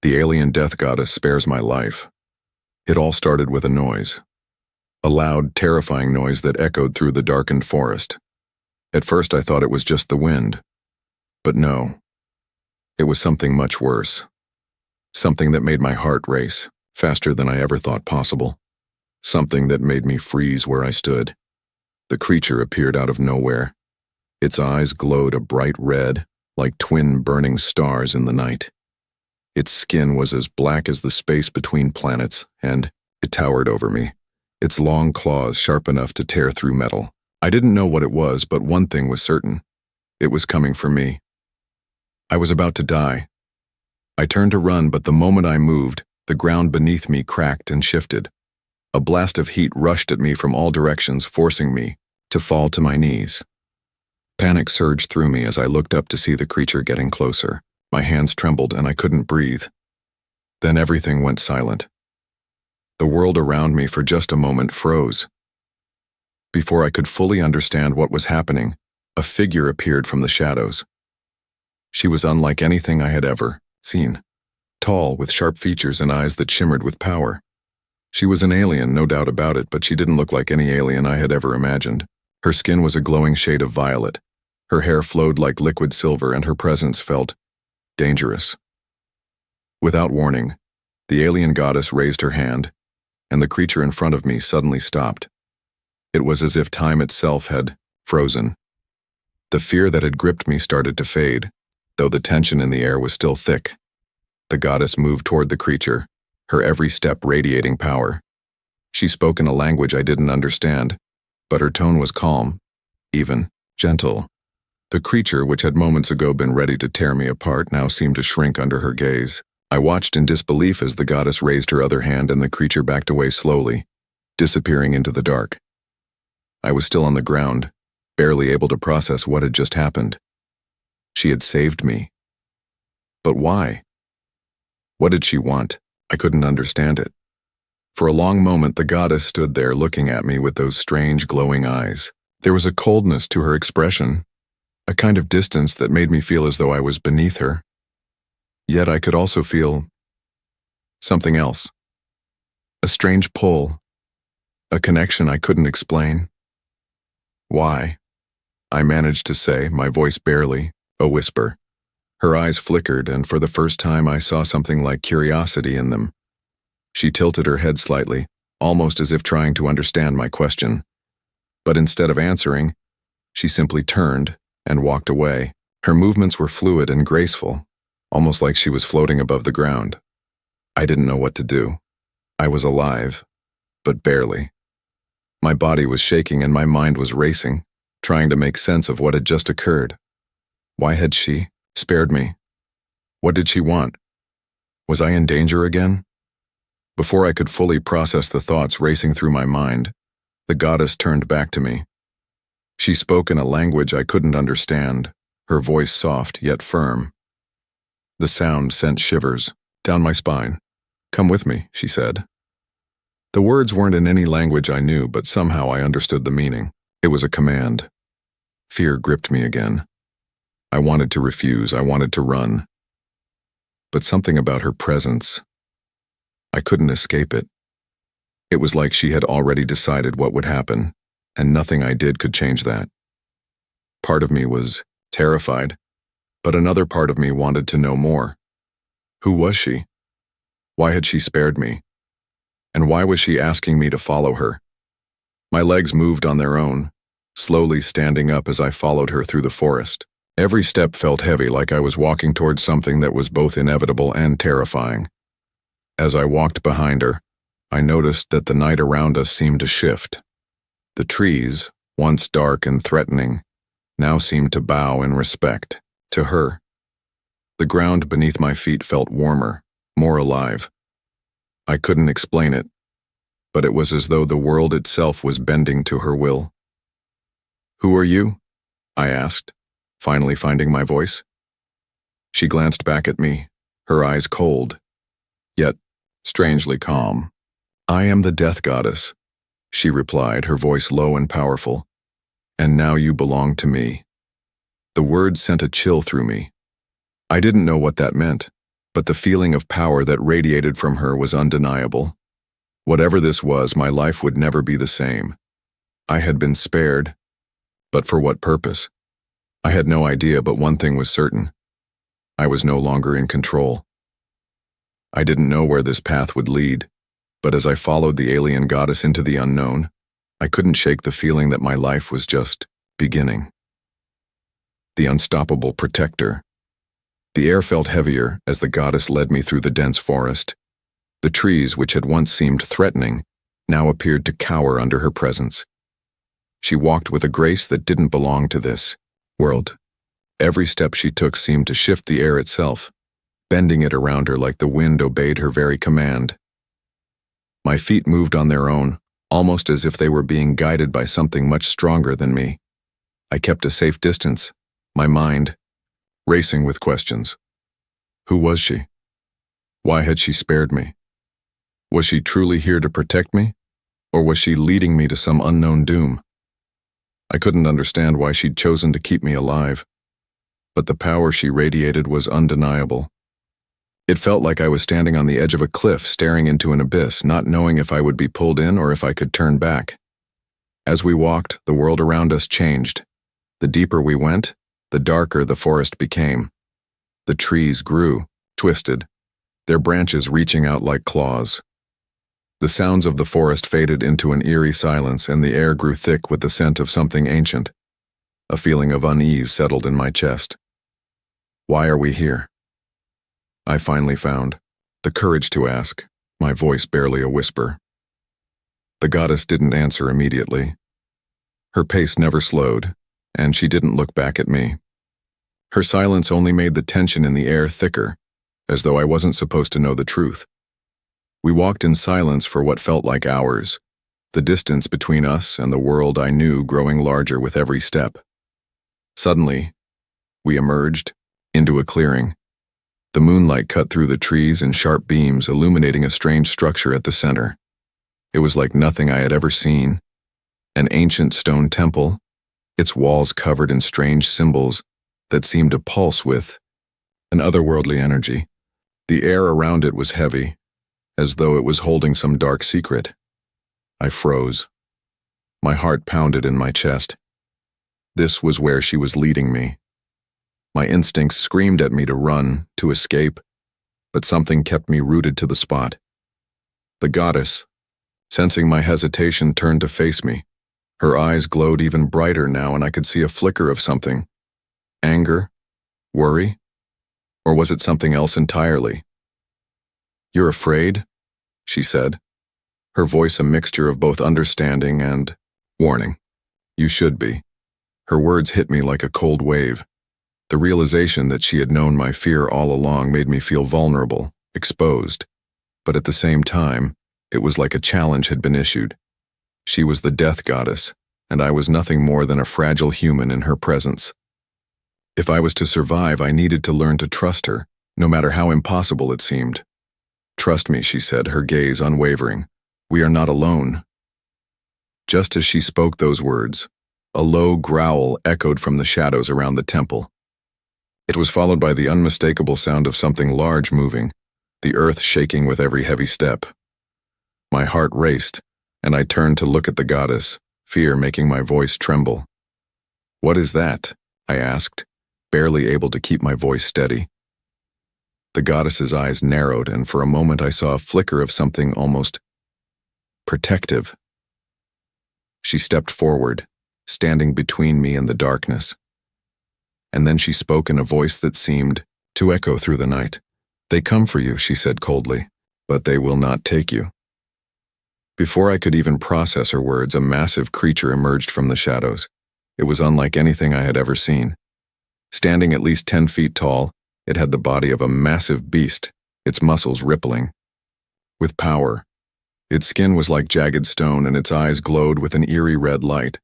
The alien death goddess spares my life. It all started with a noise. A loud, terrifying noise that echoed through the darkened forest. At first I thought it was just the wind. But no. It was something much worse. Something that made my heart race, faster than I ever thought possible. Something that made me freeze where I stood. The creature appeared out of nowhere. Its eyes glowed a bright red, like twin burning stars in the night. Its skin was as black as the space between planets, and it towered over me, its long claws sharp enough to tear through metal. I didn't know what it was, but one thing was certain. It was coming for me. I was about to die. I turned to run, but the moment I moved, the ground beneath me cracked and shifted. A blast of heat rushed at me from all directions, forcing me to fall to my knees. Panic surged through me as I looked up to see the creature getting closer. My hands trembled and I couldn't breathe. Then everything went silent. The world around me for just a moment froze. Before I could fully understand what was happening, a figure appeared from the shadows. She was unlike anything I had ever seen. Tall, with sharp features and eyes that shimmered with power. She was an alien, no doubt about it, but she didn't look like any alien I had ever imagined. Her skin was a glowing shade of violet. Her hair flowed like liquid silver, and her presence felt dangerous. Without warning, the alien goddess raised her hand, and the creature in front of me suddenly stopped. It was as if time itself had frozen. The fear that had gripped me started to fade, though the tension in the air was still thick. The goddess moved toward the creature, her every step radiating power. She spoke in a language I didn't understand, but her tone was calm, even gentle. The creature, which had moments ago been ready to tear me apart, now seemed to shrink under her gaze. I watched in disbelief as the goddess raised her other hand and the creature backed away slowly, disappearing into the dark. I was still on the ground, barely able to process what had just happened. She had saved me. But why? What did she want? I couldn't understand it. For a long moment, the goddess stood there looking at me with those strange glowing eyes. There was a coldness to her expression, a kind of distance that made me feel as though I was beneath her. Yet I could also feel something else. A strange pull, a connection I couldn't explain. Why? I managed to say, my voice barely a whisper. Her eyes flickered, and for the first time I saw something like curiosity in them. She tilted her head slightly, almost as if trying to understand my question. But instead of answering, she simply turned and walked away. Her movements were fluid and graceful, almost like she was floating above the ground. I didn't know what to do. I was alive, but barely. My body was shaking and my mind was racing, trying to make sense of what had just occurred. Why had she spared me? What did she want? Was I in danger again? Before I could fully process the thoughts racing through my mind, the goddess turned back to me. She spoke in a language I couldn't understand, her voice soft yet firm. The sound sent shivers down my spine. "Come with me," she said. The words weren't in any language I knew, but somehow I understood the meaning. It was a command. Fear gripped me again. I wanted to refuse, I wanted to run. But something about her presence, I couldn't escape it. It was like she had already decided what would happen, and nothing I did could change that. Part of me was terrified, but another part of me wanted to know more. Who was she? Why had she spared me? And why was she asking me to follow her? My legs moved on their own, slowly standing up as I followed her through the forest. Every step felt heavy, like I was walking towards something that was both inevitable and terrifying. As I walked behind her, I noticed that the night around us seemed to shift. The trees, once dark and threatening, now seemed to bow in respect to her. The ground beneath my feet felt warmer, more alive. I couldn't explain it, but it was as though the world itself was bending to her will. "Who are you?" I asked, finally finding my voice. She glanced back at me, her eyes cold, yet strangely calm. "I am the death goddess," she replied, her voice low and powerful. "And now you belong to me." The words sent a chill through me. I didn't know what that meant, but the feeling of power that radiated from her was undeniable. Whatever this was, my life would never be the same. I had been spared, but for what purpose? I had no idea, but one thing was certain. I was no longer in control. I didn't know where this path would lead, but as I followed the alien goddess into the unknown, I couldn't shake the feeling that my life was just beginning. The unstoppable protector. The air felt heavier as the goddess led me through the dense forest. The trees, which had once seemed threatening, now appeared to cower under her presence. She walked with a grace that didn't belong to this world. Every step she took seemed to shift the air itself, bending it around her like the wind obeyed her very command. My feet moved on their own, almost as if they were being guided by something much stronger than me. I kept a safe distance, my mind racing with questions. Who was she? Why had she spared me? Was she truly here to protect me, or was she leading me to some unknown doom? I couldn't understand why she'd chosen to keep me alive, but the power she radiated was undeniable. It felt like I was standing on the edge of a cliff, staring into an abyss, not knowing if I would be pulled in or if I could turn back. As we walked, the world around us changed. The deeper we went, the darker the forest became. The trees grew, twisted, their branches reaching out like claws. The sounds of the forest faded into an eerie silence, and the air grew thick with the scent of something ancient. A feeling of unease settled in my chest. Why are we here? I finally found the courage to ask, my voice barely a whisper. The goddess didn't answer immediately. Her pace never slowed, and she didn't look back at me. Her silence only made the tension in the air thicker, as though I wasn't supposed to know the truth. We walked in silence for what felt like hours, the distance between us and the world I knew growing larger with every step. Suddenly, we emerged into a clearing. The moonlight cut through the trees in sharp beams, illuminating a strange structure at the center. It was like nothing I had ever seen. An ancient stone temple, its walls covered in strange symbols that seemed to pulse with an otherworldly energy. The air around it was heavy, as though it was holding some dark secret. I froze. My heart pounded in my chest. This was where she was leading me. My instincts screamed at me to run, to escape, but something kept me rooted to the spot. The goddess, sensing my hesitation, turned to face me. Her eyes glowed even brighter now, and I could see a flicker of something. Anger? Worry? Or was it something else entirely? "You're afraid?" she said, her voice a mixture of both understanding and warning. "You should be." Her words hit me like a cold wave. The realization that she had known my fear all along made me feel vulnerable, exposed, but at the same time, it was like a challenge had been issued. She was the death goddess, and I was nothing more than a fragile human in her presence. If I was to survive, I needed to learn to trust her, no matter how impossible it seemed. "Trust me," she said, her gaze unwavering. "We are not alone." Just as she spoke those words, a low growl echoed from the shadows around the temple. It was followed by the unmistakable sound of something large moving, the earth shaking with every heavy step. My heart raced, and I turned to look at the goddess, fear making my voice tremble. "What is that?" I asked, barely able to keep my voice steady. The goddess's eyes narrowed, and for a moment I saw a flicker of something almost protective. She stepped forward, standing between me and the darkness. And then she spoke in a voice that seemed to echo through the night. "They come for you," she said coldly, "but they will not take you." Before I could even process her words, a massive creature emerged from the shadows. It was unlike anything I had ever seen. Standing at least 10 feet tall, it had the body of a massive beast, its muscles rippling with power. Its skin was like jagged stone, and its eyes glowed with an eerie red light.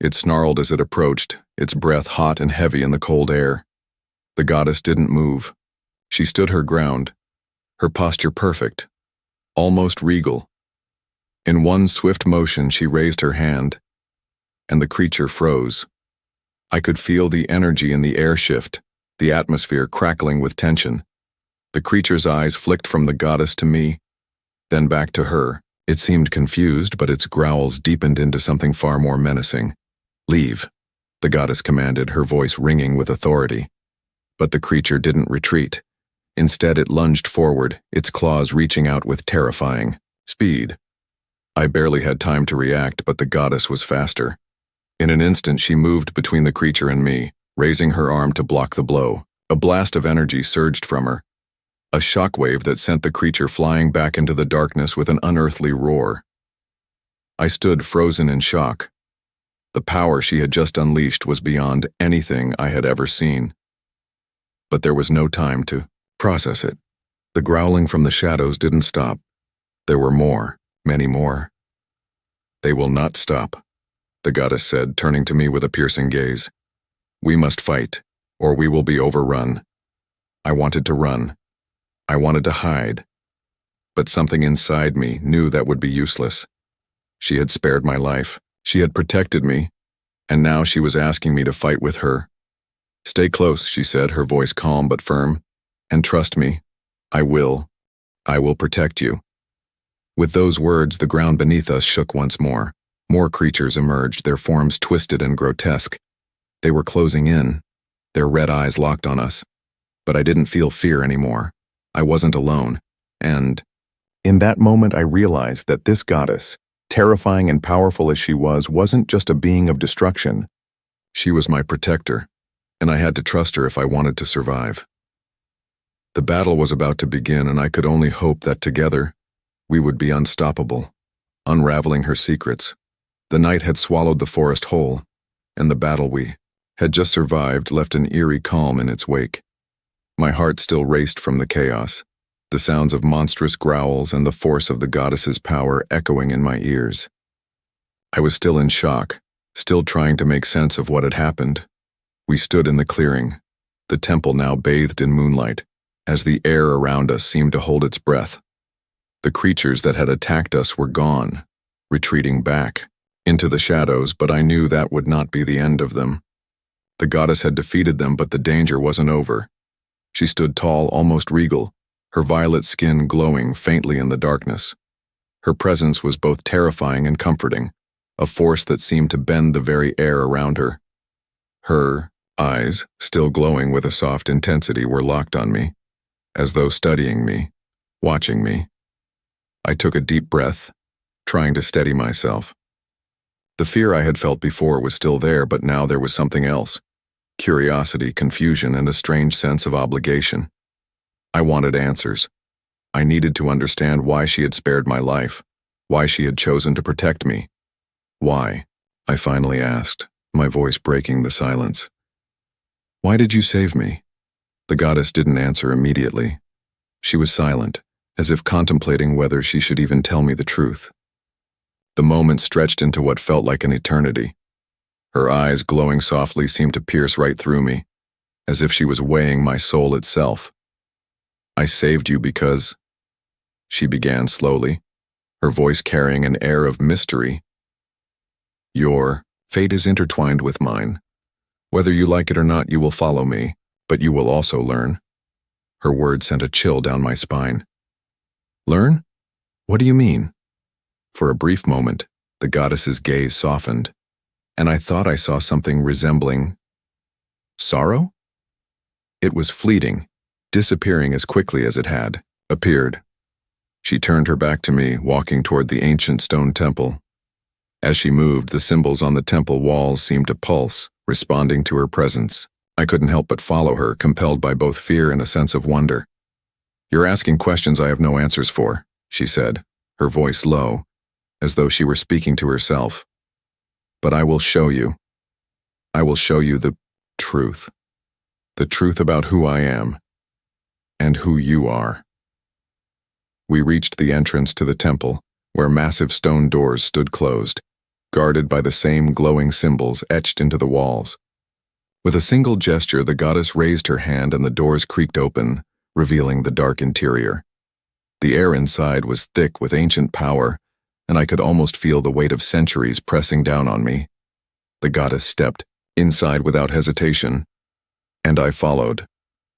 It snarled as it approached, its breath hot and heavy in the cold air. The goddess didn't move. She stood her ground, her posture perfect, almost regal. In one swift motion, she raised her hand, and the creature froze. I could feel the energy in the air shift, the atmosphere crackling with tension. The creature's eyes flicked from the goddess to me, then back to her. It seemed confused, but its growls deepened into something far more menacing. "Leave," the goddess commanded, her voice ringing with authority. But the creature didn't retreat. Instead, it lunged forward, its claws reaching out with terrifying speed. I barely had time to react, but the goddess was faster. In an instant, she moved between the creature and me, raising her arm to block the blow. A blast of energy surged from her, a shockwave that sent the creature flying back into the darkness with an unearthly roar. I stood frozen in shock. The power she had just unleashed was beyond anything I had ever seen. But there was no time to process it. The growling from the shadows didn't stop. There were more, many more. "They will not stop," the goddess said, turning to me with a piercing gaze. "We must fight, or we will be overrun." I wanted to run. I wanted to hide. But something inside me knew that would be useless. She had spared my life. She had protected me. And now she was asking me to fight with her. "Stay close," she said, her voice calm but firm. "And trust me, I will. I will protect you." With those words, the ground beneath us shook once more. More creatures emerged, their forms twisted and grotesque. They were closing in, their red eyes locked on us. But I didn't feel fear anymore. I wasn't alone. And in that moment, I realized that this goddess, terrifying and powerful as she was, wasn't just a being of destruction. She was my protector, and I had to trust her if I wanted to survive. The battle was about to begin, and I could only hope that together, we would be unstoppable, unraveling her secrets. The night had swallowed the forest whole, and the battle we had just survived left an eerie calm in its wake. My heart still raced from the chaos, the sounds of monstrous growls and the force of the goddess's power echoing in my ears. I was still in shock, still trying to make sense of what had happened. We stood in the clearing, the temple now bathed in moonlight, as the air around us seemed to hold its breath. The creatures that had attacked us were gone, retreating back into the shadows, but I knew that would not be the end of them. The goddess had defeated them, but the danger wasn't over. She stood tall, almost regal, her violet skin glowing faintly in the darkness. Her presence was both terrifying and comforting, a force that seemed to bend the very air around her. Her eyes, still glowing with a soft intensity, were locked on me, as though studying me, watching me. I took a deep breath, trying to steady myself. The fear I had felt before was still there, but now there was something else. Curiosity, confusion, and a strange sense of obligation. I wanted answers. I needed to understand why she had spared my life, why she had chosen to protect me. "Why?" I finally asked, my voice breaking the silence. "Why did you save me?" The goddess didn't answer immediately. She was silent, as if contemplating whether she should even tell me the truth. The moment stretched into what felt like an eternity. Her eyes, glowing softly, seemed to pierce right through me, as if she was weighing my soul itself. "I saved you because," she began slowly, her voice carrying an air of mystery. "Your fate is intertwined with mine. Whether you like it or not, you will follow me, but you will also learn." Her words sent a chill down my spine. "Learn? What do you mean?" For a brief moment, the goddess's gaze softened, and I thought I saw something resembling sorrow? It was fleeting, disappearing as quickly as it had appeared. She turned her back to me, walking toward the ancient stone temple. As she moved, the symbols on the temple walls seemed to pulse, responding to her presence. I couldn't help but follow her, compelled by both fear and a sense of wonder. "You're asking questions I have no answers for," she said, her voice low, as though she were speaking to herself. "But I will show you. I will show you the truth. The truth about who I am and who you are." We reached the entrance to the temple, where massive stone doors stood closed, guarded by the same glowing symbols etched into the walls. With a single gesture, the goddess raised her hand and the doors creaked open, revealing the dark interior. The air inside was thick with ancient power, and I could almost feel the weight of centuries pressing down on me. The goddess stepped inside without hesitation, and I followed.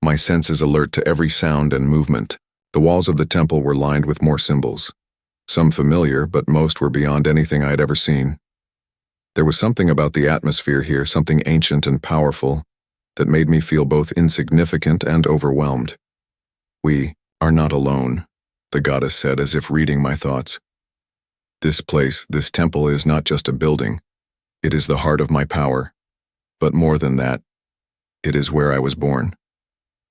my senses alert to every sound and movement. The walls of the temple were lined with more symbols. Some familiar, but most were beyond anything I had ever seen. There was something about the atmosphere here, something ancient and powerful, that made me feel both insignificant and overwhelmed. "We are not alone," the goddess said, as if reading my thoughts. "This place, this temple, is not just a building. It is the heart of my power. But more than that, it is where I was born,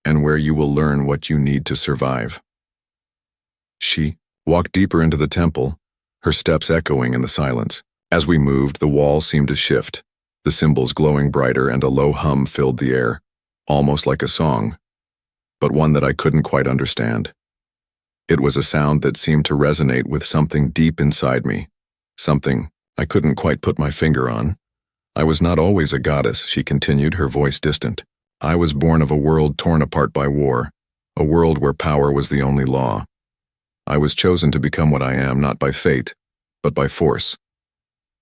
and where you will learn what you need to survive." She walked deeper into the temple, her steps echoing in the silence. As we moved, the walls seemed to shift, the symbols glowing brighter, and a low hum filled the air, almost like a song, but one that I couldn't quite understand. It was a sound that seemed to resonate with something deep inside me, something I couldn't quite put my finger on. "I was not always a goddess," she continued, her voice distant. "I was born of a world torn apart by war, a world where power was the only law. I was chosen to become what I am, not by fate, but by force.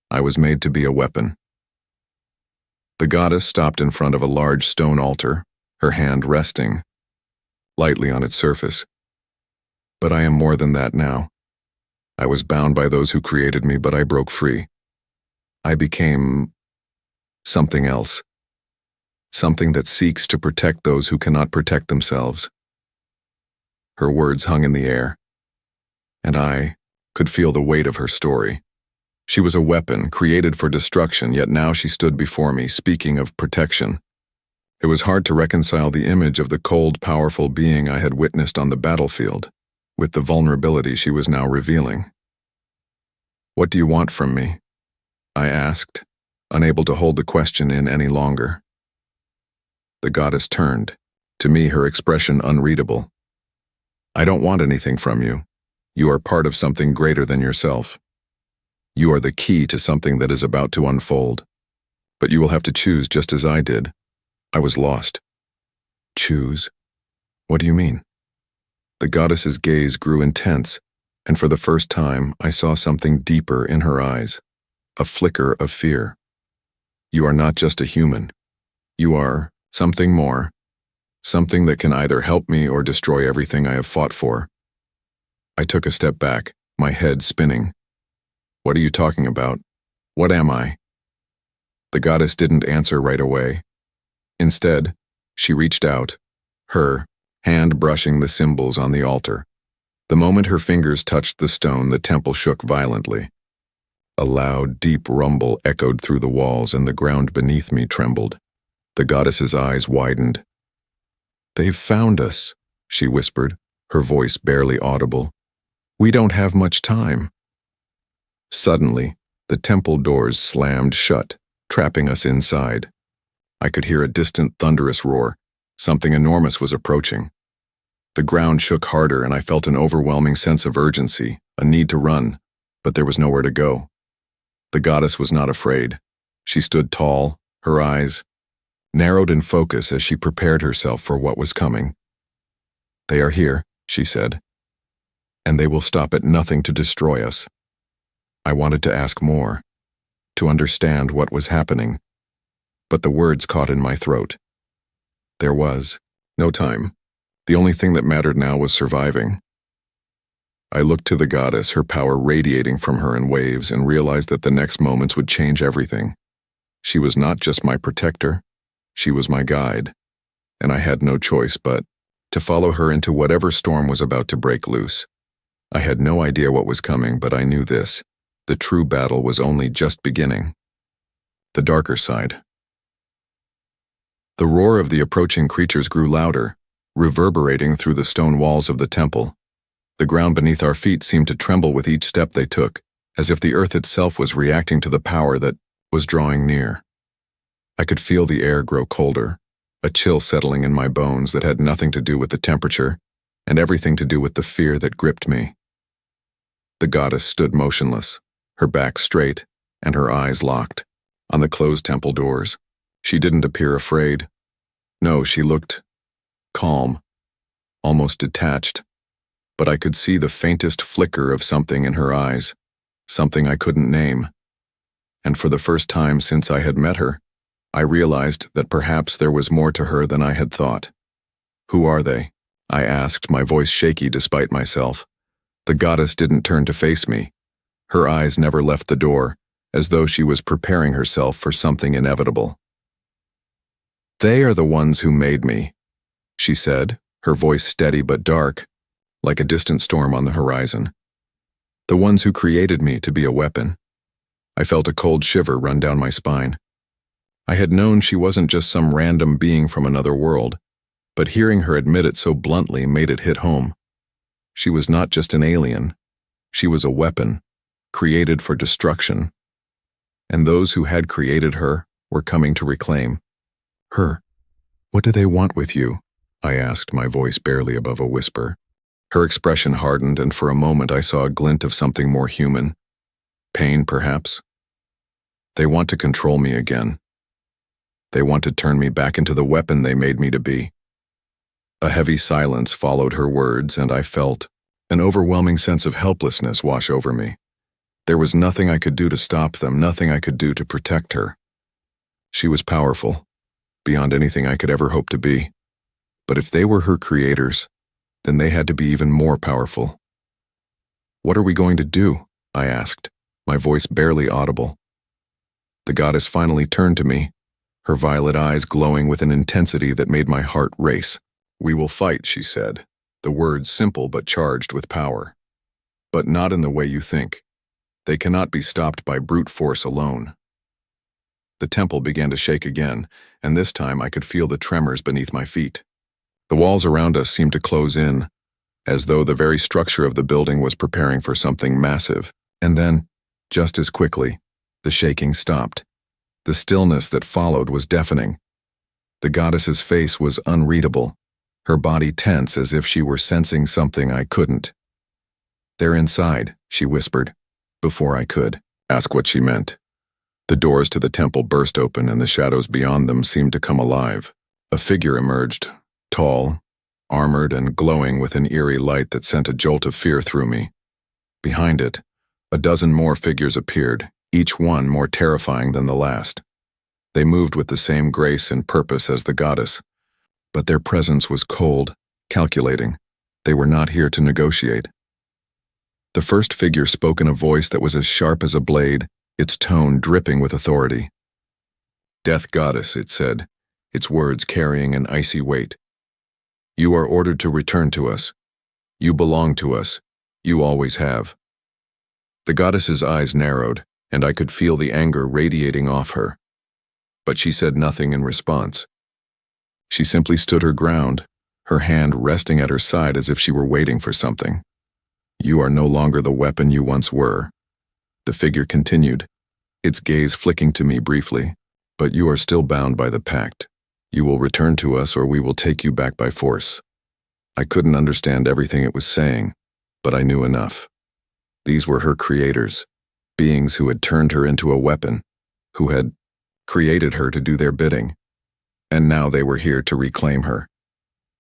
I was made to be a weapon." The goddess stopped in front of a large stone altar, her hand resting lightly on its surface. "But I am more than that now. I was bound by those who created me, but I broke free. I became something else. Something that seeks to protect those who cannot protect themselves." Her words hung in the air, and I could feel the weight of her story. She was a weapon, created for destruction, yet now she stood before me, speaking of protection. It was hard to reconcile the image of the cold, powerful being I had witnessed on the battlefield with the vulnerability she was now revealing. "What do you want from me?" I asked, unable to hold the question in any longer. The goddess turned, to me her expression unreadable. "I don't want anything from you. You are part of something greater than yourself. You are the key to something that is about to unfold. But you will have to choose just as I did. I was lost." "Choose? What do you mean?" The goddess's gaze grew intense, and for the first time I saw something deeper in her eyes, a flicker of fear. "You are not just a human. You are something more, something that can either help me or destroy everything I have fought for." I took a step back, my head spinning. "What are you talking about? What am I?" The goddess didn't answer right away. Instead, she reached out, her hand brushing the symbols on the altar. The moment her fingers touched the stone, the temple shook violently. A loud, deep rumble echoed through the walls, and the ground beneath me trembled. The goddess's eyes widened. "They've found us," she whispered, her voice barely audible. "We don't have much time." Suddenly, the temple doors slammed shut, trapping us inside. I could hear a distant thunderous roar. Something enormous was approaching. The ground shook harder, and I felt an overwhelming sense of urgency, a need to run, but there was nowhere to go. The goddess was not afraid. She stood tall, her eyes narrowed in focus as she prepared herself for what was coming. "They are here," she said, "and they will stop at nothing to destroy us." I wanted to ask more, to understand what was happening, but the words caught in my throat. There was no time. The only thing that mattered now was surviving. I looked to the goddess, her power radiating from her in waves, and realized that the next moments would change everything. She was not just my protector, she was my guide, and I had no choice but to follow her into whatever storm was about to break loose. I had no idea what was coming, but I knew this: the true battle was only just beginning. The darker side. The roar of the approaching creatures grew louder, reverberating through the stone walls of the temple. The ground beneath our feet seemed to tremble with each step they took, as if the earth itself was reacting to the power that was drawing near. I could feel the air grow colder, a chill settling in my bones that had nothing to do with the temperature, and everything to do with the fear that gripped me. The goddess stood motionless, her back straight and her eyes locked on the closed temple doors. She didn't appear afraid. No, she looked calm, almost detached, but I could see the faintest flicker of something in her eyes, something I couldn't name. And for the first time since I had met her, I realized that perhaps there was more to her than I had thought. Who are they? I asked, my voice shaky despite myself. The goddess didn't turn to face me. Her eyes never left the door, as though she was preparing herself for something inevitable. They are the ones who made me, she said, her voice steady but dark, like a distant storm on the horizon. The ones who created me to be a weapon. I felt a cold shiver run down my spine. I had known she wasn't just some random being from another world, but hearing her admit it so bluntly made it hit home. She was not just an alien. She was a weapon, created for destruction. And those who had created her were coming to reclaim her. What do they want with you? I asked, my voice barely above a whisper. Her expression hardened, and for a moment I saw a glint of something more human. Pain, perhaps. They want to control me again. They want to turn me back into the weapon they made me to be. A heavy silence followed her words, and I felt an overwhelming sense of helplessness wash over me. There was nothing I could do to stop them, nothing I could do to protect her. She was powerful, beyond anything I could ever hope to be. But if they were her creators, then they had to be even more powerful. What are we going to do? I asked, my voice barely audible. The goddess finally turned to me, her violet eyes glowing with an intensity that made my heart race. We will fight, she said, the words simple but charged with power. But not in the way you think. They cannot be stopped by brute force alone. The temple began to shake again, and this time I could feel the tremors beneath my feet. The walls around us seemed to close in, as though the very structure of the building was preparing for something massive. And then, just as quickly, the shaking stopped. The stillness that followed was deafening. The goddess's face was unreadable, her body tense as if she were sensing something I couldn't. They're inside, she whispered, before I could ask what she meant. The doors to the temple burst open, and the shadows beyond them seemed to come alive. A figure emerged, tall, armored, and glowing with an eerie light that sent a jolt of fear through me. Behind it, a dozen more figures appeared, each one more terrifying than the last. They moved with the same grace and purpose as the goddess, but their presence was cold, calculating. They were not here to negotiate. The first figure spoke in a voice that was as sharp as a blade, its tone dripping with authority. Death Goddess, it said, its words carrying an icy weight. You are ordered to return to us. You belong to us. You always have. The goddess's eyes narrowed, and I could feel the anger radiating off her. But she said nothing in response. She simply stood her ground, her hand resting at her side as if she were waiting for something. You are no longer the weapon you once were. The figure continued, its gaze flicking to me briefly. But you are still bound by the pact. You will return to us, or we will take you back by force. I couldn't understand everything it was saying, but I knew enough. These were her creators, beings who had turned her into a weapon, who had created her to do their bidding. And now they were here to reclaim her,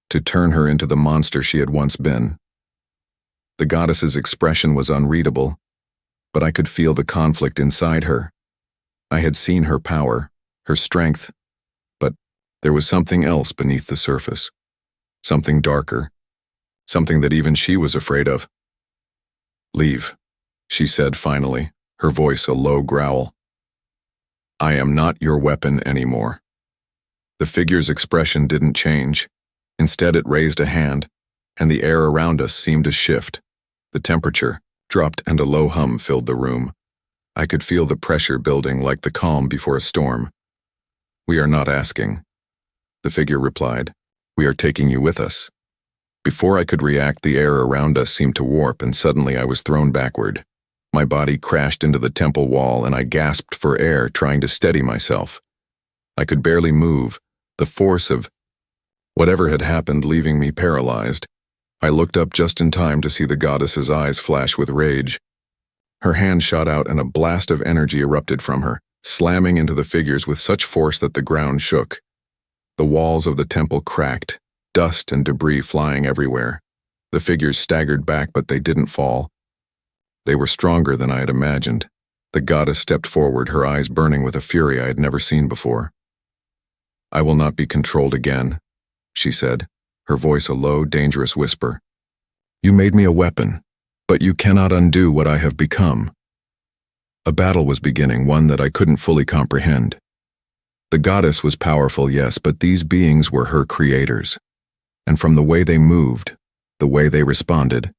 to turn her into the monster she had once been. The goddess's expression was unreadable, but I could feel the conflict inside her. I had seen her power, her strength, but there was something else beneath the surface, something darker, something that even she was afraid of. Leave, she said finally, her voice a low growl. I am not your weapon anymore. The figure's expression didn't change. Instead, it raised a hand, and the air around us seemed to shift. The temperature dropped and a low hum filled the room. I could feel the pressure building like the calm before a storm. We are not asking, the figure replied. We are taking you with us. Before I could react, the air around us seemed to warp, and suddenly I was thrown backward. My body crashed into the temple wall, and I gasped for air, trying to steady myself. I could barely move, the force of whatever had happened leaving me paralyzed. I looked up just in time to see the goddess's eyes flash with rage. Her hand shot out and a blast of energy erupted from her, slamming into the figures with such force that the ground shook. The walls of the temple cracked, dust and debris flying everywhere. The figures staggered back, but they didn't fall. They were stronger than I had imagined. The goddess stepped forward, her eyes burning with a fury I had never seen before. I will not be controlled again, she said, her voice a low, dangerous whisper. You made me a weapon, but you cannot undo what I have become. A battle was beginning, one that I couldn't fully comprehend. The goddess was powerful, yes, but these beings were her creators. And from the way they moved, the way they responded,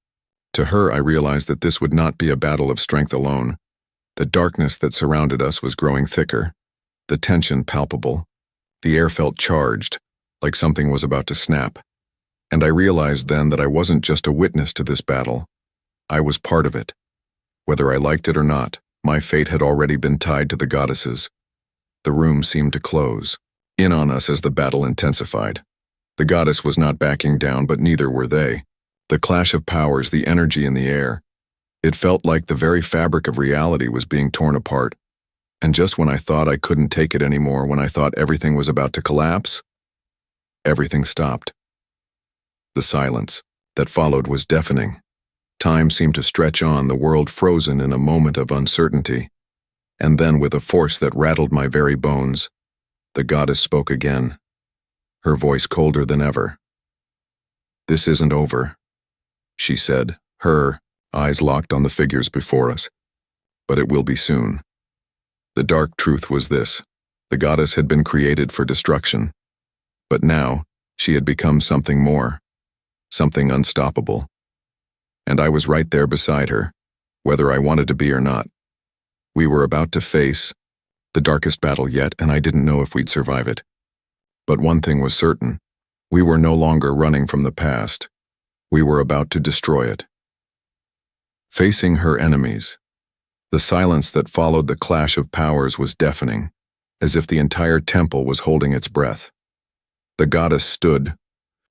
to her I realized that this would not be a battle of strength alone. The darkness that surrounded us was growing thicker, the tension palpable. The air felt charged, like something was about to snap. And I realized then that I wasn't just a witness to this battle. I was part of it. Whether I liked it or not, my fate had already been tied to the goddesses. The room seemed to close in on us as the battle intensified. The goddess was not backing down, but neither were they. The clash of powers, the energy in the air. It felt like the very fabric of reality was being torn apart. And just when I thought I couldn't take it anymore, when I thought everything was about to collapse, everything stopped. The silence that followed was deafening. Time seemed to stretch on, the world frozen in a moment of uncertainty. And then, with a force that rattled my very bones, the goddess spoke again, her voice colder than ever. This isn't over, she said, her eyes locked on the figures before us. But it will be soon. The dark truth was this: the goddess had been created for destruction. But now, she had become something more, something unstoppable. And I was right there beside her, whether I wanted to be or not. We were about to face the darkest battle yet, and I didn't know if we'd survive it. But one thing was certain: we were no longer running from the past. We were about to destroy it. Facing her enemies, the silence that followed the clash of powers was deafening, as if the entire temple was holding its breath. The goddess stood,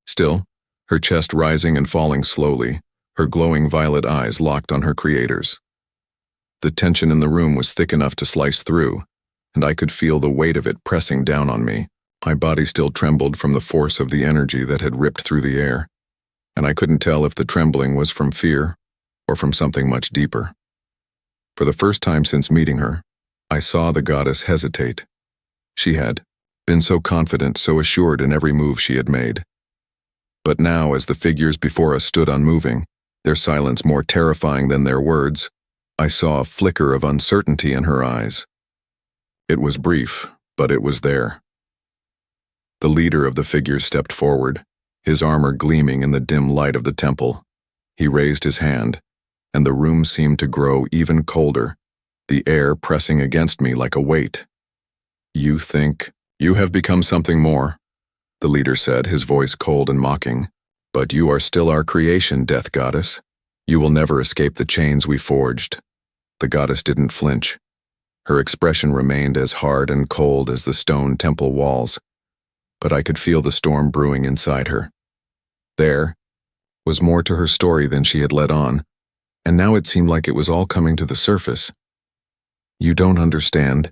still, her chest rising and falling slowly, her glowing violet eyes locked on her creators. The tension in the room was thick enough to slice through, and I could feel the weight of it pressing down on me. My body still trembled from the force of the energy that had ripped through the air, and I couldn't tell if the trembling was from fear or from something much deeper. For the first time since meeting her, I saw the goddess hesitate. She had been so confident, so assured in every move she had made. But now, as the figures before us stood unmoving, their silence more terrifying than their words, I saw a flicker of uncertainty in her eyes. It was brief, but it was there. The leader of the figures stepped forward, his armor gleaming in the dim light of the temple. He raised his hand, and the room seemed to grow even colder, the air pressing against me like a weight. You think you have become something more, the leader said, his voice cold and mocking. But you are still our creation, Death Goddess. You will never escape the chains we forged. The goddess didn't flinch. Her expression remained as hard and cold as the stone temple walls, but I could feel the storm brewing inside her. There was more to her story than she had let on, and now it seemed like it was all coming to the surface. You don't understand,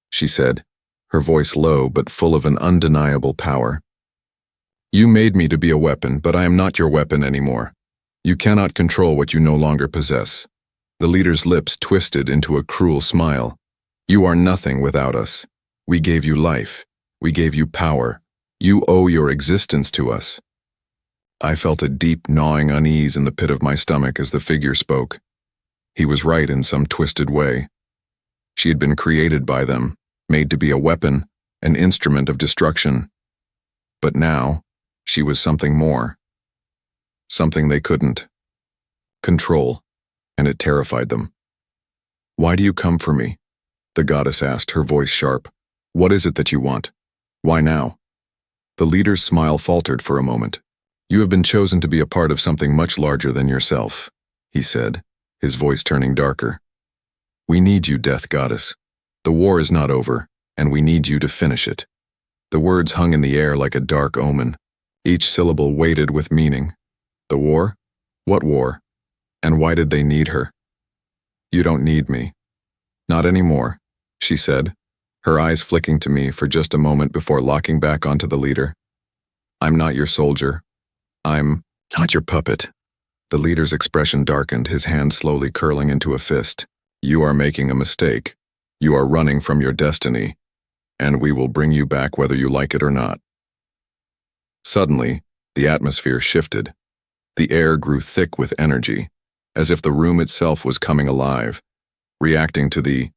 she said, her voice low but full of an undeniable power. You made me to be a weapon, but I am not your weapon anymore. You cannot control what you no longer possess. The leader's lips twisted into a cruel smile. You are nothing without us. We gave you life. We gave you power. You owe your existence to us. I felt a deep, gnawing unease in the pit of my stomach as the figure spoke. He was right in some twisted way. She had been created by them, made to be a weapon, an instrument of destruction. But now, she was something more. Something they couldn't control, and it terrified them. Why do you come for me? The goddess asked, her voice sharp. What is it that you want? Why now? The leader's smile faltered for a moment. You have been chosen to be a part of something much larger than yourself, he said, his voice turning darker. We need you, Death Goddess. The war is not over, and we need you to finish it. The words hung in the air like a dark omen, each syllable weighted with meaning. The war? What war? And why did they need her? You don't need me. Not anymore, she said, her eyes flicking to me for just a moment before locking back onto the leader. I'm not your soldier. I'm not your puppet. The leader's expression darkened, his hand slowly curling into a fist. You are making a mistake. You are running from your destiny, and we will bring you back whether you like it or not. Suddenly, The atmosphere shifted. The air grew thick with energy, as if the room itself was coming alive, reacting to the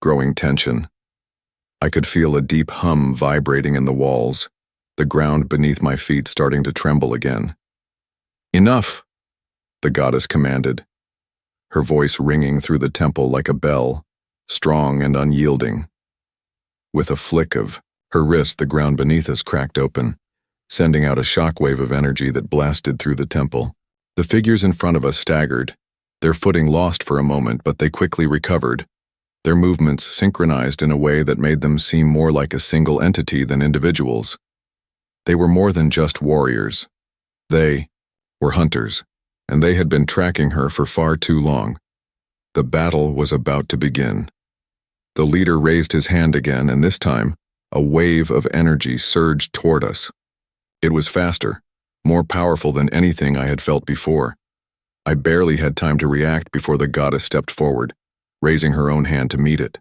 growing tension. I could feel a deep hum vibrating in the walls, the ground beneath my feet starting to tremble again. "Enough!" the goddess commanded, her voice ringing through the temple like a bell, strong and unyielding. With a flick of her wrist, the ground beneath us cracked open, sending out a shockwave of energy that blasted through the temple. The figures in front of us staggered, their footing lost for a moment, but they quickly recovered, their movements synchronized in a way that made them seem more like a single entity than individuals. They were more than just warriors. They were hunters, and they had been tracking her for far too long. The battle was about to begin. The leader raised his hand again, and this time, a wave of energy surged toward us. It was faster, more powerful than anything I had felt before. I barely had time to react before the goddess stepped forward, raising her own hand to meet it.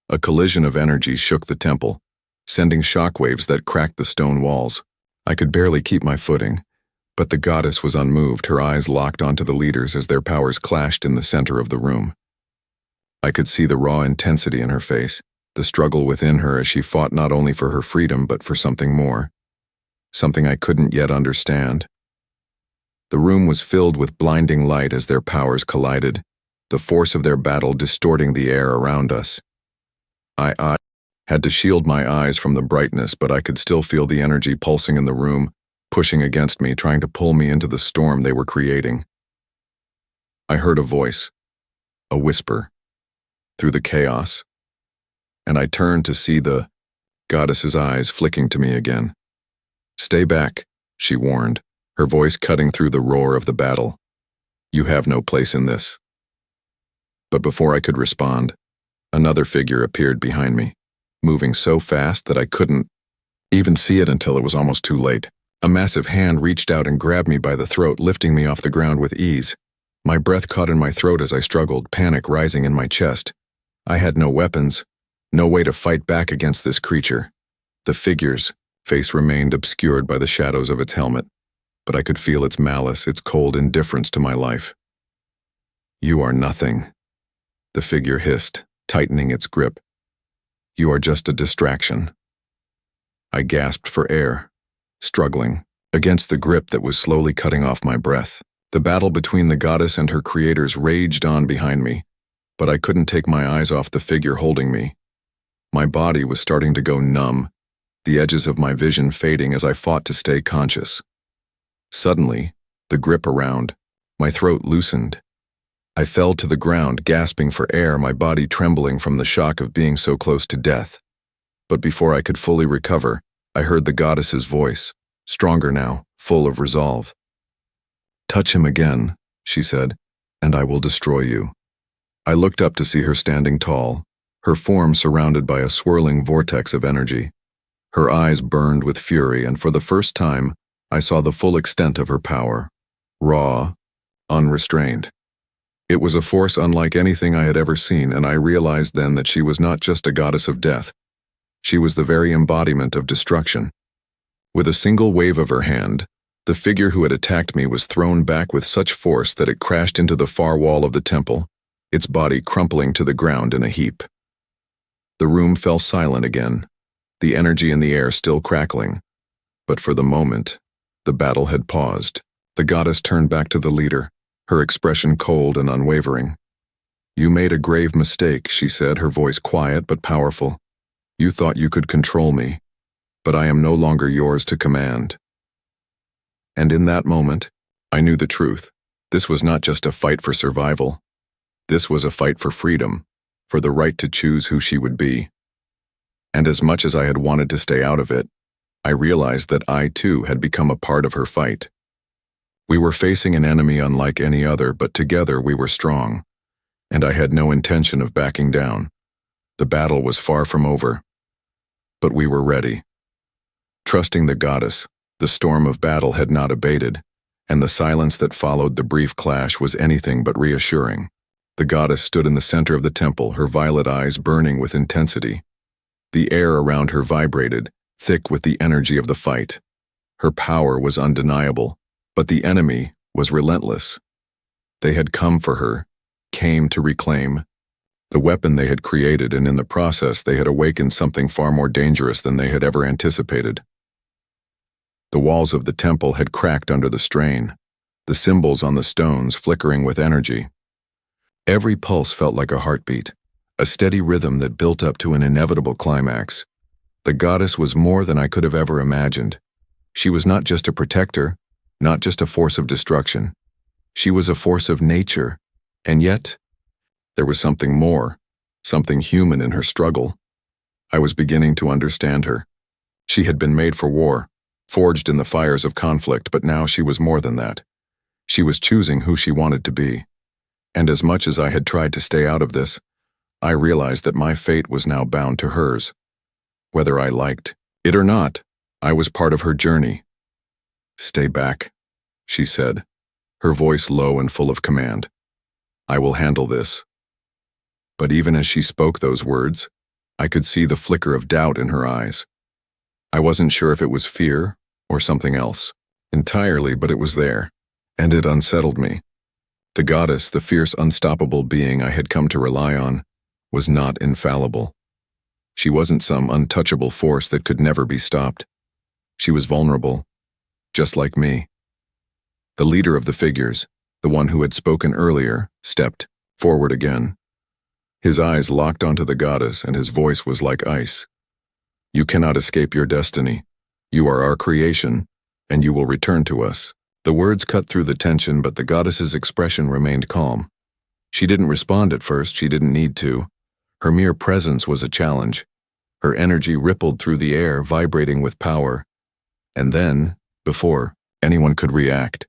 A collision of energy shook the temple, sending shockwaves that cracked the stone walls. I could barely keep my footing, but the goddess was unmoved, her eyes locked onto the leaders as their powers clashed in the center of the room. I could see the raw intensity in her face, the struggle within her as she fought not only for her freedom but for something more, something I couldn't yet understand. The room was filled with blinding light as their powers collided, the force of their battle distorting the air around us. I had to shield my eyes from the brightness, but I could still feel the energy pulsing in the room, pushing against me, trying to pull me into the storm they were creating. I heard a voice, a whisper, through the chaos, and I turned to see the goddess's eyes flicking to me again. "Stay back," she warned, her voice cutting through the roar of the battle. "You have no place in this." But before I could respond, another figure appeared behind me, moving so fast that I couldn't even see it until it was almost too late. A massive hand reached out and grabbed me by the throat, lifting me off the ground with ease. My breath caught in my throat as I struggled, panic rising in my chest. I had no weapons, no way to fight back against this creature. The figure's face remained obscured by the shadows of its helmet, but I could feel its malice, its cold indifference to my life. "You are nothing," the figure hissed, tightening its grip. "You are just a distraction." I gasped for air, struggling against the grip that was slowly cutting off my breath. The battle between the goddess and her creators raged on behind me, but I couldn't take my eyes off the figure holding me. My body was starting to go numb, the edges of my vision fading as I fought to stay conscious. Suddenly, the grip around my throat loosened. I fell to the ground, gasping for air, my body trembling from the shock of being so close to death. But before I could fully recover, I heard the goddess's voice, stronger now, full of resolve. "Touch him again," she said, "and I will destroy you." I looked up to see her standing tall, her form surrounded by a swirling vortex of energy. Her eyes burned with fury, and for the first time, I saw the full extent of her power, raw, unrestrained. It was a force unlike anything I had ever seen, and I realized then that she was not just a goddess of death. She was the very embodiment of destruction. With a single wave of her hand, the figure who had attacked me was thrown back with such force that it crashed into the far wall of the temple, its body crumpling to the ground in a heap. The room fell silent again, the energy in the air still crackling. But for the moment, the battle had paused. The goddess turned back to the leader, her expression cold and unwavering. "You made a grave mistake," she said, her voice quiet but powerful. "You thought you could control me, but I am no longer yours to command." And in that moment, I knew the truth. This was not just a fight for survival. This was a fight for freedom, for the right to choose who she would be. And as much as I had wanted to stay out of it, I realized that I too had become a part of her fight. We were facing an enemy unlike any other, but together we were strong, and I had no intention of backing down. The battle was far from over, but we were ready. Trusting the goddess, the storm of battle had not abated, and the silence that followed the brief clash was anything but reassuring. The goddess stood in the center of the temple, her violet eyes burning with intensity. The air around her vibrated, thick with the energy of the fight. Her power was undeniable, but the enemy was relentless. They had come for her, came to reclaim the weapon they had created, and in the process they had awakened something far more dangerous than they had ever anticipated. The walls of the temple had cracked under the strain, the symbols on the stones flickering with energy. Every pulse felt like a heartbeat, a steady rhythm that built up to an inevitable climax. The goddess was more than I could have ever imagined. She was not just a protector, not just a force of destruction. She was a force of nature, and yet, there was something more, something human in her struggle. I was beginning to understand her. She had been made for war, forged in the fires of conflict, but now she was more than that. She was choosing who she wanted to be. And as much as I had tried to stay out of this, I realized that my fate was now bound to hers. Whether I liked it or not, I was part of her journey. "Stay back," she said, her voice low and full of command. "I will handle this." But even as she spoke those words, I could see the flicker of doubt in her eyes. I wasn't sure if it was fear or something else entirely, but it was there, and it unsettled me. The goddess, the fierce, unstoppable being I had come to rely on, was not infallible. She wasn't some untouchable force that could never be stopped. She was vulnerable, just like me. The leader of the figures, the one who had spoken earlier, stepped forward again. His eyes locked onto the goddess, and his voice was like ice. "You cannot escape your destiny. You are our creation, and you will return to us." The words cut through the tension, but the goddess's expression remained calm. She didn't respond at first. She didn't need to. Her mere presence was a challenge. Her energy rippled through the air, vibrating with power. And then, before anyone could react,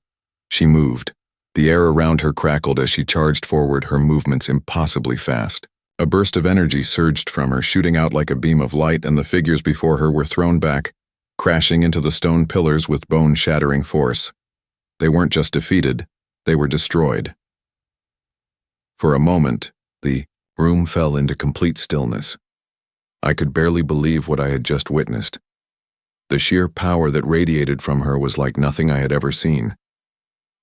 she moved. The air around her crackled as she charged forward, her movements impossibly fast. A burst of energy surged from her, shooting out like a beam of light, and the figures before her were thrown back, crashing into the stone pillars with bone-shattering force. They weren't just defeated, they were destroyed. For a moment, the room fell into complete stillness. I could barely believe what I had just witnessed. The sheer power that radiated from her was like nothing I had ever seen.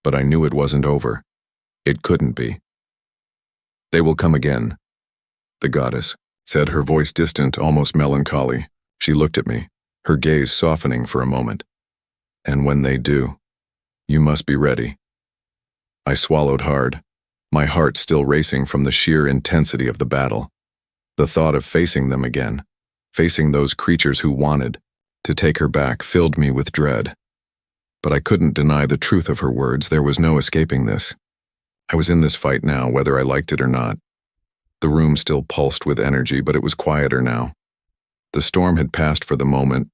But I knew it wasn't over. It couldn't be. "They will come again," the goddess said, her voice distant, almost melancholy. She looked at me, her gaze softening for a moment. "And when they do, you must be ready." I swallowed hard, my heart still racing from the sheer intensity of the battle. The thought of facing them again, facing those creatures who wanted to take her back, filled me with dread. But I couldn't deny the truth of her words. There was no escaping this. I was in this fight now, whether I liked it or not. The room still pulsed with energy, but it was quieter now. The storm had passed for the moment,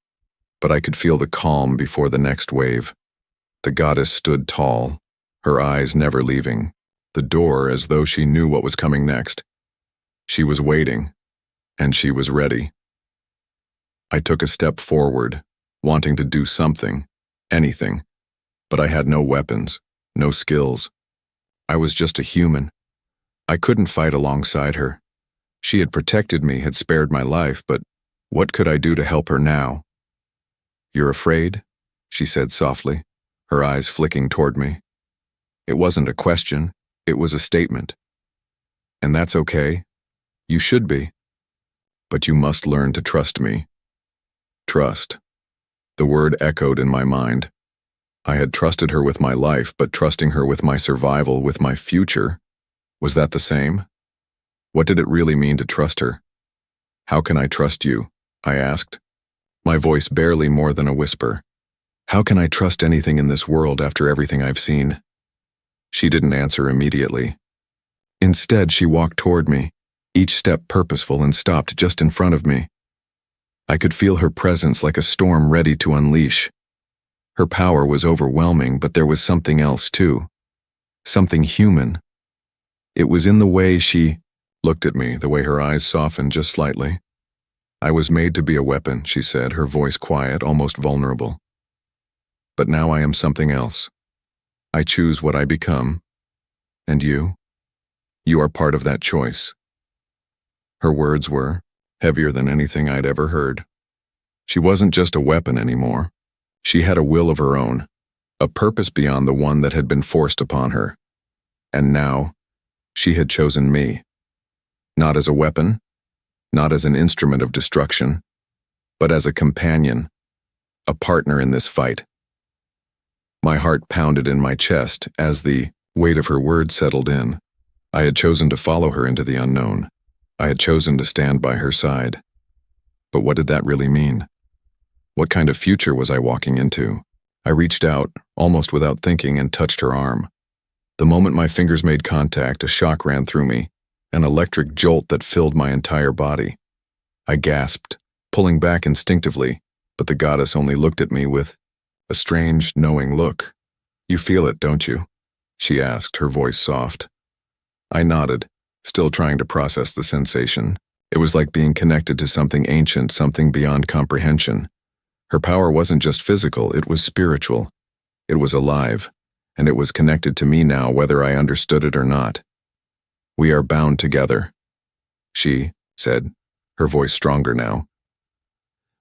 but I could feel the calm before the next wave. The goddess stood tall, her eyes never leaving the door, as though she knew what was coming next. She was waiting, and she was ready. I took a step forward, wanting to do something, anything, but I had no weapons, no skills. I was just a human. I couldn't fight alongside her. She had protected me, had spared my life, but what could I do to help her now? "You're afraid?" she said softly, her eyes flicking toward me. It wasn't a question, it was a statement. "And that's okay. You should be. But you must learn to trust me." Trust. The word echoed in my mind. I had trusted her with my life, but trusting her with my survival, with my future, was that the same? What did it really mean to trust her? "How can I trust you?" I asked, my voice barely more than a whisper. "How can I trust anything in this world after everything I've seen?" She didn't answer immediately. Instead, she walked toward me, each step purposeful, and stopped just in front of me. I could feel her presence like a storm ready to unleash. Her power was overwhelming, but there was something else too. Something human. It was in the way she looked at me, the way her eyes softened just slightly. "I was made to be a weapon," she said, her voice quiet, almost vulnerable. "But now I am something else. I choose what I become. And you? You are part of that choice." Her words were heavier than anything I'd ever heard. She wasn't just a weapon anymore. She had a will of her own, a purpose beyond the one that had been forced upon her. And now, she had chosen me. Not as a weapon, not as an instrument of destruction, but as a companion, a partner in this fight. My heart pounded in my chest as the weight of her words settled in. I had chosen to follow her into the unknown. I had chosen to stand by her side. But what did that really mean? What kind of future was I walking into? I reached out, almost without thinking, and touched her arm. The moment my fingers made contact, a shock ran through me, an electric jolt that filled my entire body. I gasped, pulling back instinctively, but the goddess only looked at me with a strange, knowing look. "You feel it, don't you?" she asked, her voice soft. I nodded, still trying to process the sensation. It was like being connected to something ancient, something beyond comprehension. Her power wasn't just physical, it was spiritual. It was alive, and it was connected to me now, whether I understood it or not. "We are bound together," she said, her voice stronger now.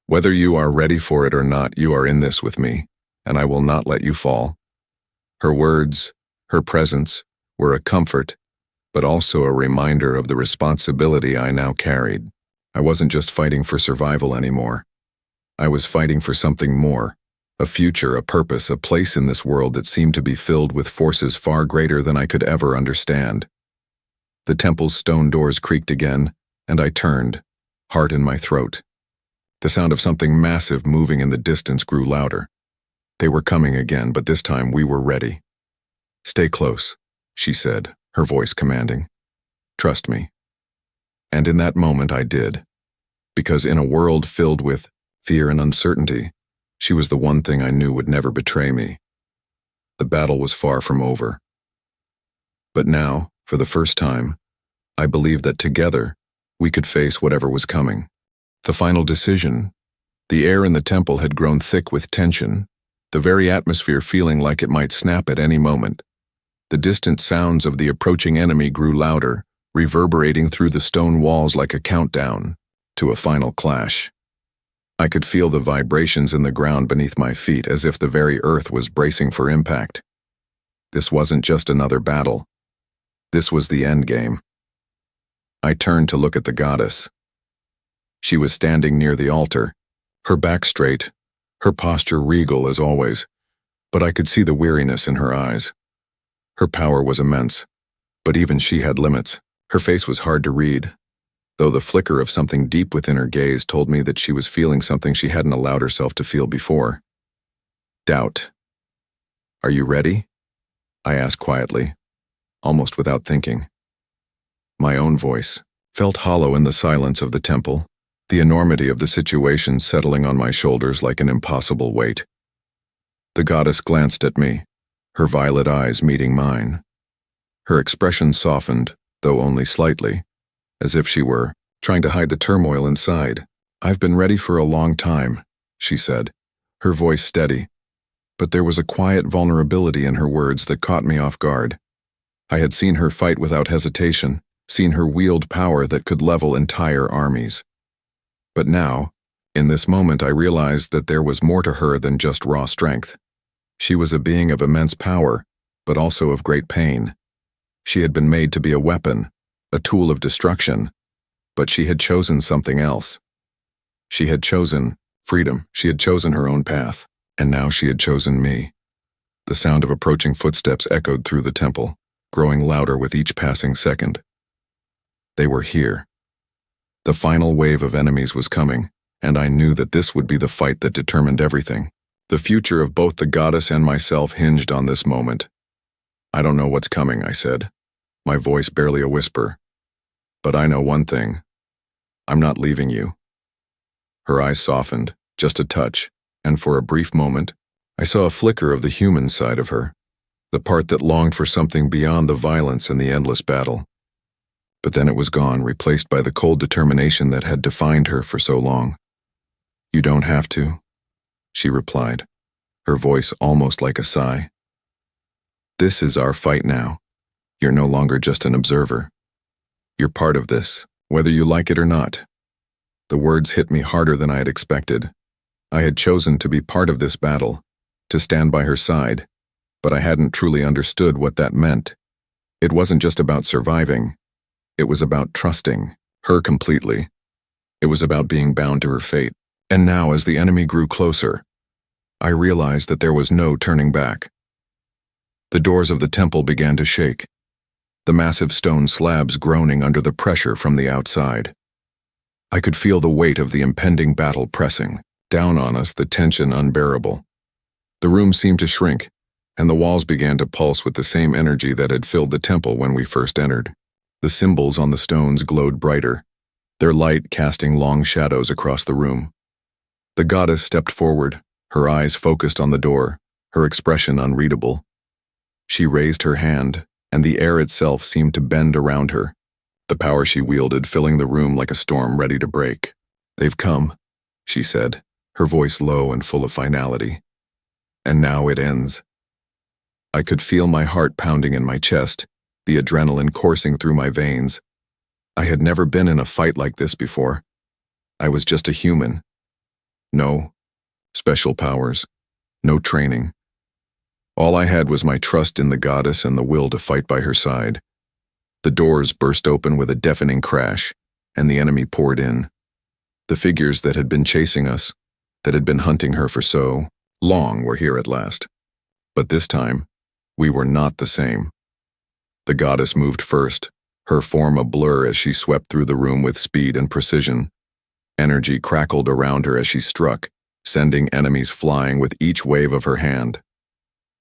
"Whether you are ready for it or not, you are in this with me, and I will not let you fall." Her words, her presence, were a comfort, but also a reminder of the responsibility I now carried. I wasn't just fighting for survival anymore. I was fighting for something more, a future, a purpose, a place in this world that seemed to be filled with forces far greater than I could ever understand. The temple's stone doors creaked again, and I turned, heart in my throat. The sound of something massive moving in the distance grew louder. They were coming again, but this time we were ready. "Stay close," she said, her voice commanding. "Trust me." And in that moment I did, because in a world filled with fear and uncertainty, she was the one thing I knew would never betray me. The battle was far from over. But now, for the first time, I believed that together we could face whatever was coming. The final decision. The air in the temple had grown thick with tension, the very atmosphere feeling like it might snap at any moment. The distant sounds of the approaching enemy grew louder, reverberating through the stone walls like a countdown to a final clash. I could feel the vibrations in the ground beneath my feet, as if the very earth was bracing for impact. This wasn't just another battle. This was the end game. I turned to look at the goddess. She was standing near the altar, her back straight, her posture regal as always, but I could see the weariness in her eyes. Her power was immense, but even she had limits. Her face was hard to read, though the flicker of something deep within her gaze told me that she was feeling something she hadn't allowed herself to feel before. Doubt. "Are you ready?" I asked quietly, almost without thinking. My own voice felt hollow in the silence of the temple, the enormity of the situation settling on my shoulders like an impossible weight. The goddess glanced at me, her violet eyes meeting mine. Her expression softened, though only slightly, as if she were trying to hide the turmoil inside. "I've been ready for a long time," she said, her voice steady, but there was a quiet vulnerability in her words that caught me off guard. I had seen her fight without hesitation, seen her wield power that could level entire armies. But now, in this moment, I realized that there was more to her than just raw strength. She was a being of immense power, but also of great pain. She had been made to be a weapon, a tool of destruction, but she had chosen something else. She had chosen freedom. She had chosen her own path, and now she had chosen me. The sound of approaching footsteps echoed through the temple, growing louder with each passing second. They were here. The final wave of enemies was coming, and I knew that this would be the fight that determined everything. The future of both the goddess and myself hinged on this moment. "I don't know what's coming," I said, my voice barely a whisper. "But I know one thing. I'm not leaving you." Her eyes softened, just a touch, and for a brief moment, I saw a flicker of the human side of her, the part that longed for something beyond the violence and the endless battle. But then it was gone, replaced by the cold determination that had defined her for so long. "You don't have to," she replied, her voice almost like a sigh. "This is our fight now. You're no longer just an observer. You're part of this, whether you like it or not." The words hit me harder than I had expected. I had chosen to be part of this battle, to stand by her side, but I hadn't truly understood what that meant. It wasn't just about surviving. It was about trusting her completely. It was about being bound to her fate. And now, as the enemy grew closer, I realized that there was no turning back. The doors of the temple began to shake, the massive stone slabs groaning under the pressure from the outside. I could feel the weight of the impending battle pressing down on us, the tension unbearable. The room seemed to shrink, and the walls began to pulse with the same energy that had filled the temple when we first entered. The symbols on the stones glowed brighter, their light casting long shadows across the room. The goddess stepped forward, her eyes focused on the door, her expression unreadable. She raised her hand, and the air itself seemed to bend around her, the power she wielded filling the room like a storm ready to break. "They've come," she said, her voice low and full of finality. "And now it ends." I could feel my heart pounding in my chest, the adrenaline coursing through my veins. I had never been in a fight like this before. I was just a human. No special powers, no training. All I had was my trust in the goddess and the will to fight by her side. The doors burst open with a deafening crash, and the enemy poured in. The figures that had been chasing us, that had been hunting her for so long, were here at last. But this time, we were not the same. The goddess moved first, her form a blur as she swept through the room with speed and precision. Energy crackled around her as she struck, sending enemies flying with each wave of her hand.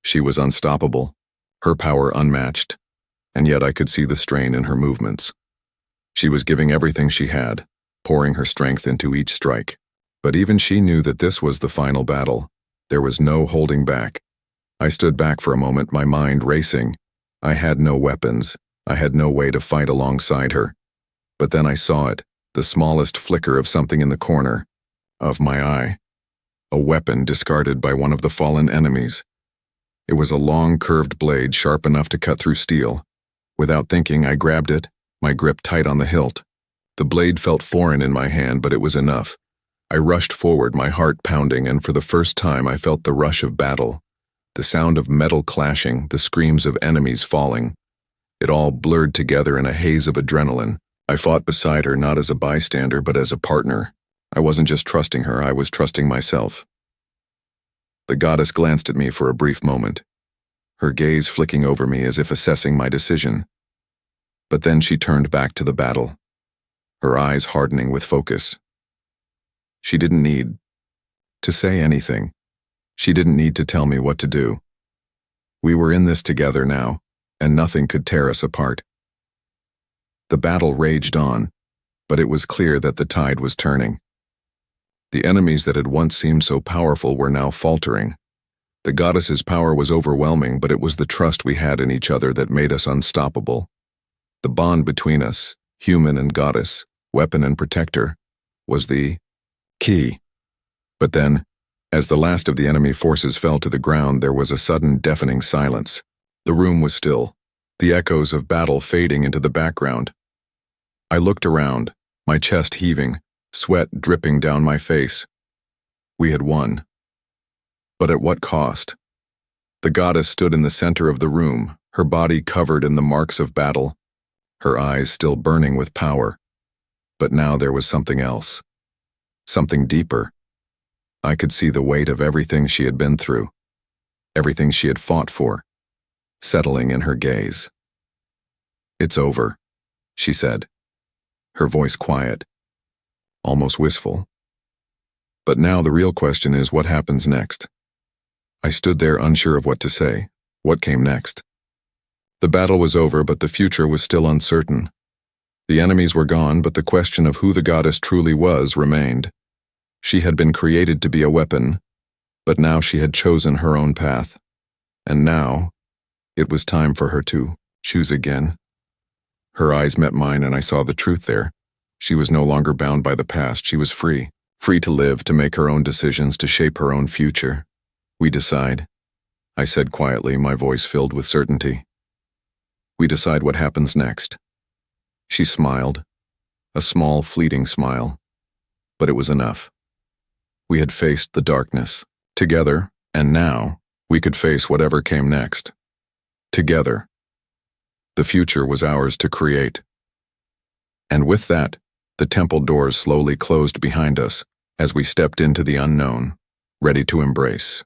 She was unstoppable, her power unmatched, and yet I could see the strain in her movements. She was giving everything she had, pouring her strength into each strike. But even she knew that this was the final battle. There was no holding back. I stood back for a moment, my mind racing. I had no weapons. I had no way to fight alongside her. But then I saw it, the smallest flicker of something in the corner of my eye. A weapon discarded by one of the fallen enemies. It was a long, curved blade sharp enough to cut through steel. Without thinking, I grabbed it, my grip tight on the hilt. The blade felt foreign in my hand, but it was enough. I rushed forward, my heart pounding, and for the first time I felt the rush of battle. The sound of metal clashing, the screams of enemies falling. It all blurred together in a haze of adrenaline. I fought beside her not as a bystander, but as a partner. I wasn't just trusting her, I was trusting myself. The goddess glanced at me for a brief moment, her gaze flicking over me as if assessing my decision. But then she turned back to the battle, her eyes hardening with focus. She didn't need to say anything. She didn't need to tell me what to do. We were in this together now, and nothing could tear us apart. The battle raged on, but it was clear that the tide was turning. The enemies that had once seemed so powerful were now faltering. The goddess's power was overwhelming, but it was the trust we had in each other that made us unstoppable. The bond between us, human and goddess, weapon and protector, was the key. But then, as the last of the enemy forces fell to the ground, there was a sudden deafening silence. The room was still, the echoes of battle fading into the background. I looked around, my chest heaving, sweat dripping down my face. We had won. But at what cost? The goddess stood in the center of the room, her body covered in the marks of battle, her eyes still burning with power. But now there was something else. Something deeper. I could see the weight of everything she had been through, everything she had fought for, settling in her gaze. "It's over," she said, her voice quiet, almost wistful. But now the real question is, what happens next? I stood there unsure of what to say. What came next? The battle was over, but the future was still uncertain. The enemies were gone, but the question of who the goddess truly was remained. She had been created to be a weapon, but now she had chosen her own path. And now, it was time for her to choose again. Her eyes met mine and I saw the truth there. She was no longer bound by the past, she was free. Free to live, to make her own decisions, to shape her own future. "We decide," I said quietly, my voice filled with certainty. "We decide what happens next." She smiled, a small, fleeting smile, but it was enough. we had faced the darkness. Together, and now, we could face whatever came next. Together. The future was ours to create. And with that, the temple doors slowly closed behind us as we stepped into the unknown, ready to embrace.